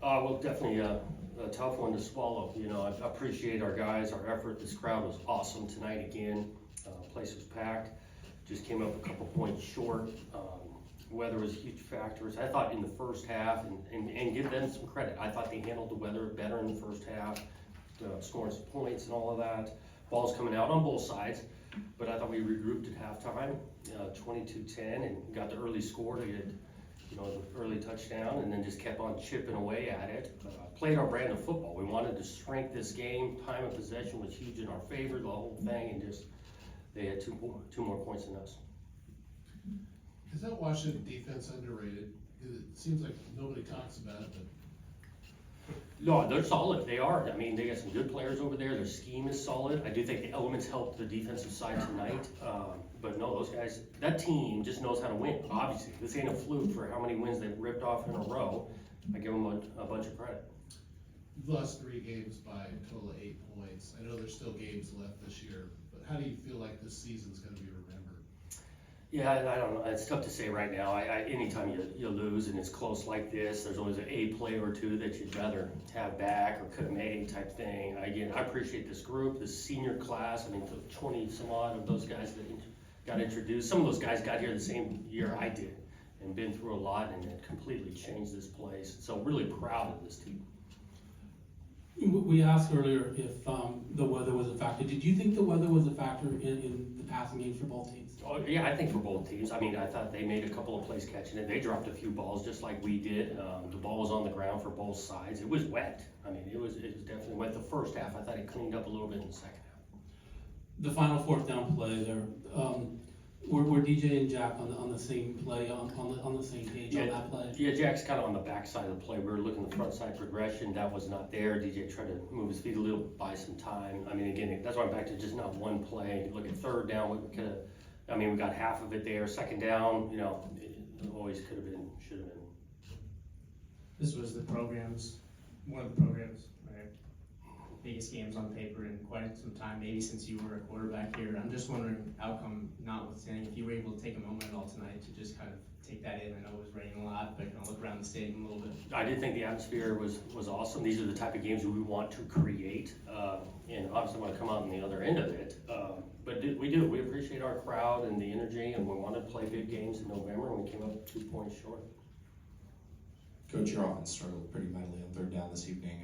Well, definitely a tough one to swallow. You know, I appreciate our guys, our effort. This crowd was awesome tonight again. Place was packed. Just came up a couple points short. Weather was a huge factor. I thought in the first half, and give them some credit, I thought they handled the weather better in the first half, scoring some points and all of that. Balls coming out on both sides, but I thought we regrouped at halftime, 22-10, and got the early score to get, the early touchdown, and then just kept on chipping away at it. Played our brand of football. We wanted to shrink this game. Time of possession was huge in our favor, the whole thing, and just they had two more points than us. Is that Washington defense underrated? It seems like nobody talks about it, but. No, they're solid. They are. I mean, they got some good players over there. Their scheme is solid. I do think the elements helped the defensive side tonight. But no, those guys, that team just knows how to win. Obviously, this ain't a fluke for how many wins they've ripped off in a row. I give them a bunch of credit. You've lost 3 games by a total of 8 points. I know there's still games left this year, but how do you feel like this season's gonna be remembered? Yeah, I don't know. It's tough to say right now. Anytime you lose and it's close like this, there's always an A play or two that you'd rather have back or could have made type thing. Again, I appreciate this group, this senior class. I mean, 20 some odd of those guys that got introduced. Some of those guys got here the same year I did and been through a lot, and it completely changed this place. So really proud of this team. We asked earlier if the weather was a factor. Did you think the weather was a factor in the passing games for both teams? Oh, yeah, I think for both teams. I mean, I thought they made a couple of plays catching it. They dropped a few balls just like we did. The ball was on the ground for both sides. It was wet. I mean, it was definitely wet the first half. I thought it cleaned up a little bit in the second half. The final 4th down play there, were DJ and Jack on the same play, on the same page on that play? Yeah, Jack's kind of on the back side of the play. We were looking at the front side progression. That was not there. DJ tried to move his feet a little, buy some time. I mean, again, that's why I'm back to just not one play. Look at 3rd down, we could have, we got half of it there. 2nd down, it always could have been, should have been. This was one of the program's biggest games on paper in quite some time, maybe since you were a quarterback here. I'm just wondering, outcome notwithstanding, if you were able to take a moment at all tonight to just kind of take that in. I know it was raining a lot, but look around the stadium a little bit. I did think the atmosphere was awesome. These are the type of games we want to create, and obviously want to come out on the other end of it. But we appreciate our crowd and the energy, and we wanted to play big games in November, and we came up 2 points short. Coach, your offense struggled pretty mightily on 3rd down this evening.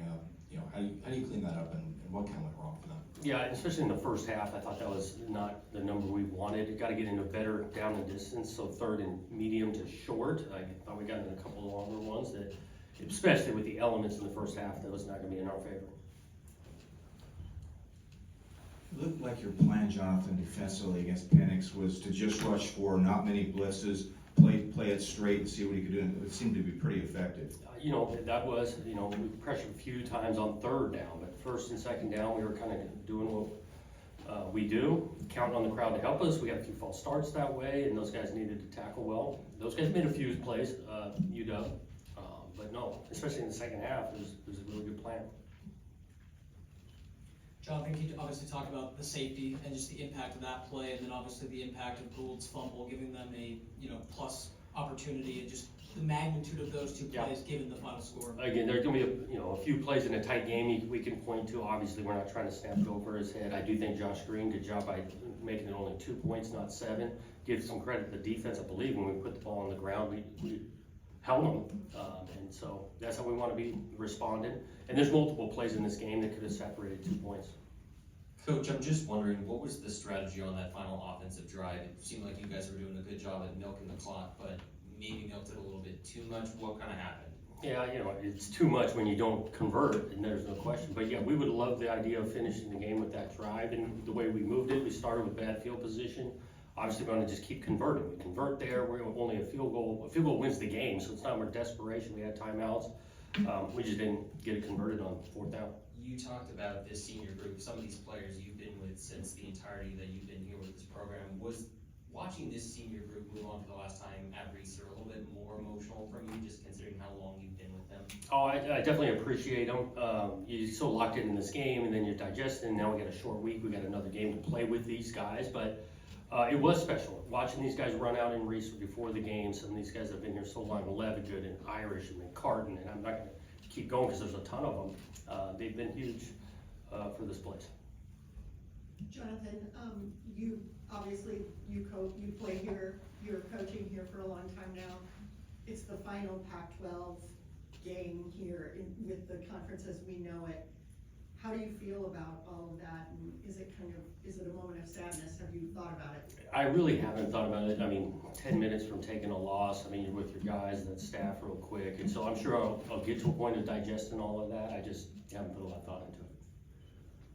How do you clean that up, and what kind of went wrong for them? Yeah, especially in the first half, I thought that was not the number we wanted. You got to get into better down and distance, so 3rd and medium to short. I thought we got in a couple of longer ones that, especially with the elements in the first half, that was not going to be in our favor. It looked like your plan, Jonathan, defensively against Penix was to just rush for not many blitzes, play it straight and see what he could do, and it seemed to be pretty effective. That was, we pressured a few times on 3rd down, but 1st and 2nd down, we were kind of doing what we do, counting on the crowd to help us. We got a few false starts that way, and those guys needed to tackle well. Those guys made a few plays, UW, but no, especially in the second half, it was a really good plan. Jonathan, can you obviously talk about the safety and just the impact of that play, and then obviously the impact of Gould's fumble, giving them a plus opportunity, and just the magnitude of those 2 plays given the final score? Again, there's going to be a few plays in a tight game we can point to. Obviously, we're not trying to snap it over his head. I do think Josh Green, good job by making it only 2 points, not 7. Give some credit to the defense. I believe when we put the ball on the ground, we held them, and so that's how we want to be responding. And there's multiple plays in this game that could have separated 2 points. Coach, I'm just wondering, what was the strategy on that final offensive drive? It seemed like you guys were doing a good job at milking the clock, but maybe milked it a little bit too much. What kind of happened? Yeah, it's too much when you don't convert, and there's no question. But yeah, we would love the idea of finishing the game with that drive, and the way we moved it, we started with bad field position. Obviously, we're going to just keep converting. We convert there. We're only a field goal. A field goal wins the game, so it's not more desperation. We had timeouts. We just didn't get it converted on 4th down. You talked about this senior group, some of these players you've been with since the entirety that you've been here with this program. Was watching this senior group move on for the last time at Reese a little bit more emotional from you, just considering how long you've been with them? Oh, I definitely appreciate them. You're so locked in this game, and then you're digesting. Now we got a short week. We got another game to play with these guys, but it was special watching these guys run out in Reese before the game. Some of these guys have been here so long, Levigood and Irish and McCartan, and I'm not going to keep going, because there's a ton of them. They've been huge, for this place. Jonathan, you, obviously, you play here, you're coaching here for a long time now. It's the final Pac-12 game here with the conference as we know it. How do you feel about all of that, and is it a moment of sadness? Have you thought about it? I really haven't thought about it. I mean, 10 minutes from taking a loss, I mean, you're with your guys, that staff real quick, and so I'm sure I'll get to a point of digesting all of that. I just haven't put a lot of thought into it.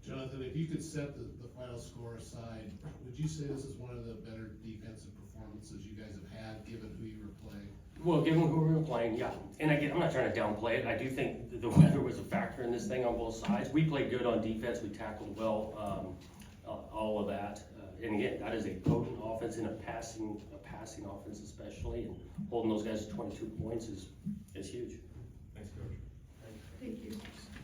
Jonathan, if you could set the final score aside, would you say this is one of the better defensive performances you guys have had, given who you were playing? Well, given who we were playing, yeah. And again, I'm not trying to downplay it. I do think the weather was a factor in this thing on both sides. We played good on defense. We tackled well, all of that. And again, that is a potent offense and a passing offense especially. And holding those guys to 22 points is huge. Thanks, Coach.